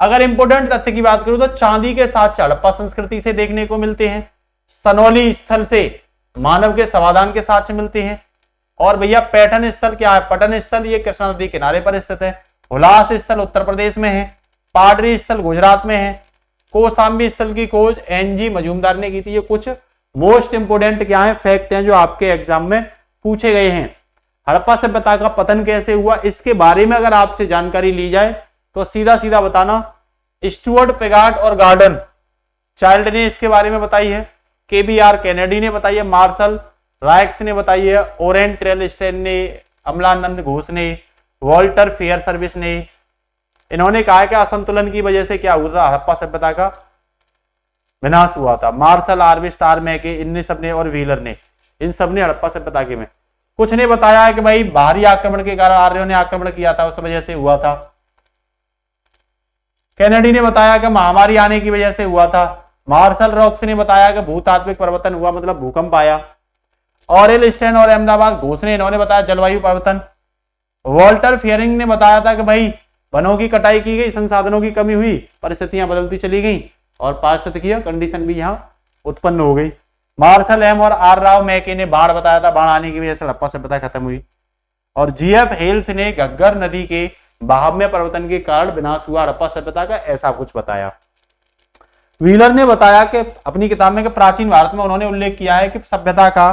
अगर इंपोर्टेंट तथ्य की बात करूं तो चांदी के साथ हड़प्पा संस्कृति से देखने को मिलते हैं। सनौली स्थल से मानव के समाधान के साक्ष्य मिलते हैं। और भैया पैटर्न स्थल क्या है, पटन स्थल ये कृष्णा नदी किनारे पर स्थित है। हुलास स्थल उत्तर प्रदेश में है। पाडरी स्थल गुजरात में है। कोसांबी स्थल की खोज एनजी मजूमदार ने की थी। ये कुछ मोस्ट इंपोर्टेंट क्या है, फैक्ट हैं जो आपके एग्जाम में पूछे गए हैं। हड़प्पा सभ्यता का पतन कैसे हुआ, इसके बारे में अगर आपसे जानकारी ली जाए तो सीधा सीधा बताना। स्टुअर्ट, पेगाट और गार्डन चाइल्ड ने इसके बारे में बताई है। केबीआर कैनेडी ने बताई है। मार्शल राइक्स ने बताई है। ओरेन ट्रेलस्टेन ने, अमलानंद घोष ने, वॉल्टर फेयर सर्विस ने, इन्होंने कहा कि असंतुलन की वजह से क्या हुआ था, हड़प्पा सभ्यता का विनाश हुआ था। मार्शल, आर्विस्ट, आर्मेके, इन सबने और व्हीलर ने, इन सब ने हड़प्पा सभ्यता के में। कुछ ने बताया है कि भाई बाहरी आक्रमण के कारण आर्यों ने आक्रमण किया था, उस वजह से हुआ था। कैनेडी ने बताया कि महामारी आने की वजह से हुआ था। मार्शल रॉक्स ने बताया कि भूतात्विक परिवर्तन हुआ, मतलब भूकंप आया। ऑरेल स्टेन और अहमदाबाद घोष ने, इन्होंने बताया जलवायु परिवर्तन। वॉल्टर फियरिंग ने बताया था कि भाई वनों की कटाई की गई, संसाधनों की कमी हुई, परिस्थितियां बदलती चली गई और पारिस्थितिकीय कंडीशन भी यहाँ उत्पन्न हो गई। मार्शल एम और आर राव मैके ने बाढ़ बताया था, बाढ़ आने की वजह से हड़प्पा सभ्यता खत्म हुई। और जीएफ हेल्थ ने घग्गर नदी के बहाव में परिवर्तन के कारण विनाश हुआ हड़प्पा सभ्यता का, ऐसा कुछ बताया। व्हीलर ने बताया कि अपनी किताब में कि प्राचीन भारत में उन्होंने उल्लेख किया है कि सभ्यता का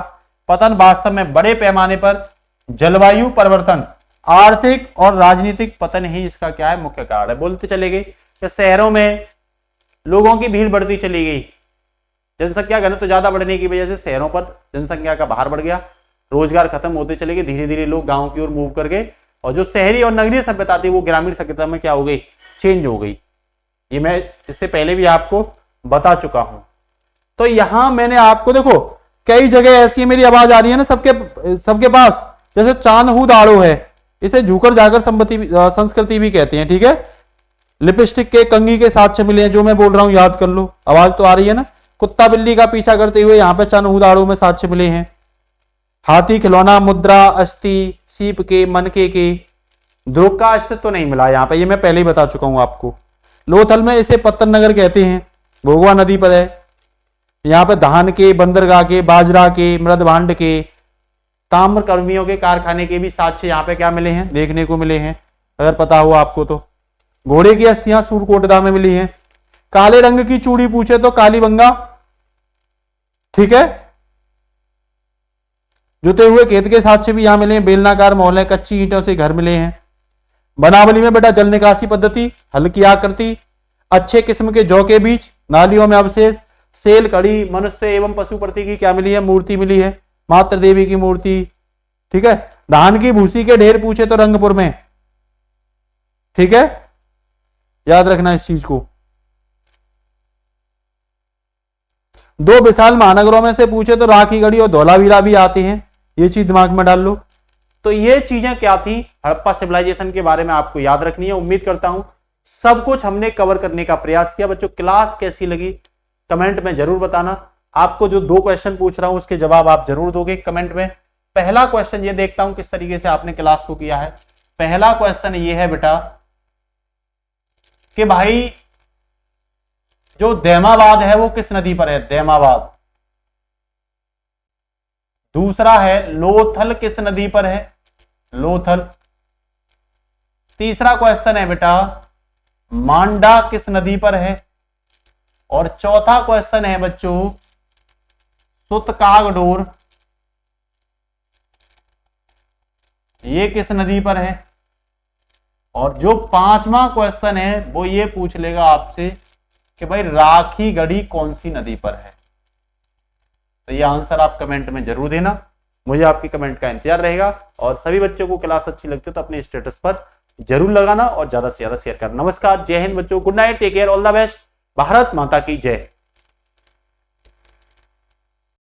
पतन वास्तव में बड़े पैमाने पर जलवायु परिवर्तन, आर्थिक और राजनीतिक पतन ही इसका क्या है, मुख्य कारण है। बोलते चले गए कि शहरों में लोगों की भीड़ बढ़ती चली गई, जनसंख्या घनत्व ज्यादा बढ़ने की वजह से शहरों पर जनसंख्या का भार बढ़ गया, रोजगार खत्म होते चले गए, धीरे धीरे लोग गांव की ओर मूव कर गए और जो शहरी और नगरीय सभ्यता थी वो ग्रामीण सभ्यता में क्या हो गई, चेंज हो गई। ये मैं इससे पहले भी आपको बता चुका हूं। तो यहां मैंने आपको देखो कई जगह ऐसी है, मेरी आवाज आ रही है ना सबके पास, जैसे चानहू दाड़ो है, इसे झूकर जाकर संस्कृति भी कहते हैं, ठीक है। लिपस्टिक के कंघी के साथ मिले हैं, जो मैं बोल रहा हूं याद कर लो, आवाज तो आ रही है ना। कुत्ता बिल्ली का पीछा करते हुए यहाँ पे चानहू दाड़ो में साक्ष्य मिले हैं। हाथी खिलौना, मुद्रा, अस्थि, सीप के, मनके के, ध्रुव का अस्तित्व तो नहीं मिला यहाँ पे, ये मैं पहले ही बता चुका हूं आपको। लोथल में इसे पत्तन नगर कहते हैं, भोगवा नदी पर है। यहाँ पे धान के, बंदरगाह के, बाजरा के, मृद भांड के, ताम्र कर्मियों के कारखाने के भी साक्ष्य यहाँ पे क्या मिले हैं, देखने को मिले हैं, अगर पता हुआ आपको तो। घोड़े की अस्थियां सूरकोटदा में मिली हैं। काले रंग की चूड़ी पूछे तो कालीबंगा, ठीक है। जुते हुए खेत के साक्ष्य भी यहां मिले हैं। बेलनाकार मोहल्ले, कच्ची ईंटों से घर मिले हैं। बनावली में बेटा जल निकासी पद्धति, हल की आकृति, अच्छे किस्म के जौ के बीज, नालियों में अवशेष, सेल, कड़ी, मनुष्य एवं पशु प्रति की क्या मिली है, मूर्ति मिली है, मातृ देवी की मूर्ति, ठीक है। धान की भूसी के ढेर पूछे तो रंगपुर में, ठीक है, याद रखना इस चीज को। दो विशाल महानगरों में से पूछे तो राखीगढ़ी और धौलावीरा भी आते हैं, ये चीज दिमाग में डाल लो। तो ये चीजें क्या थी, हड़प्पा सिविलाइजेशन के बारे में आपको याद रखनी है। उम्मीद करता हूं सब कुछ हमने कवर करने का प्रयास किया। बच्चों क्लास कैसी लगी कमेंट में जरूर बताना। आपको जो 2 क्वेश्चन पूछ रहा हूं उसके जवाब आप जरूर दोगे कमेंट में। पहला क्वेश्चन ये देखता हूं किस तरीके से आपने क्लास को किया है। पहला क्वेश्चन ये है बेटा कि भाई जो दैमाबाद है वो किस नदी पर है, दैमाबाद। दूसरा है लोथल किस नदी पर है, लोथल। तीसरा क्वेश्चन है बेटा मांडा किस नदी पर है। और चौथा क्वेश्चन है बच्चों सुतकागडोर, ये किस नदी पर है। और जो 5वां क्वेश्चन है वो ये पूछ लेगा आपसे कि भाई राखीगढ़ी कौन सी नदी पर है। तो ये आंसर आप कमेंट में जरूर देना, मुझे आपकी कमेंट का इंतजार रहेगा। और सभी बच्चों को क्लास अच्छी लगती है तो अपने स्टेटस पर जरूर लगाना और ज्यादा से ज्यादा शेयर करना। नमस्कार, जय हिंद बच्चों, good night, take care, all the best, Bharat माता की जय।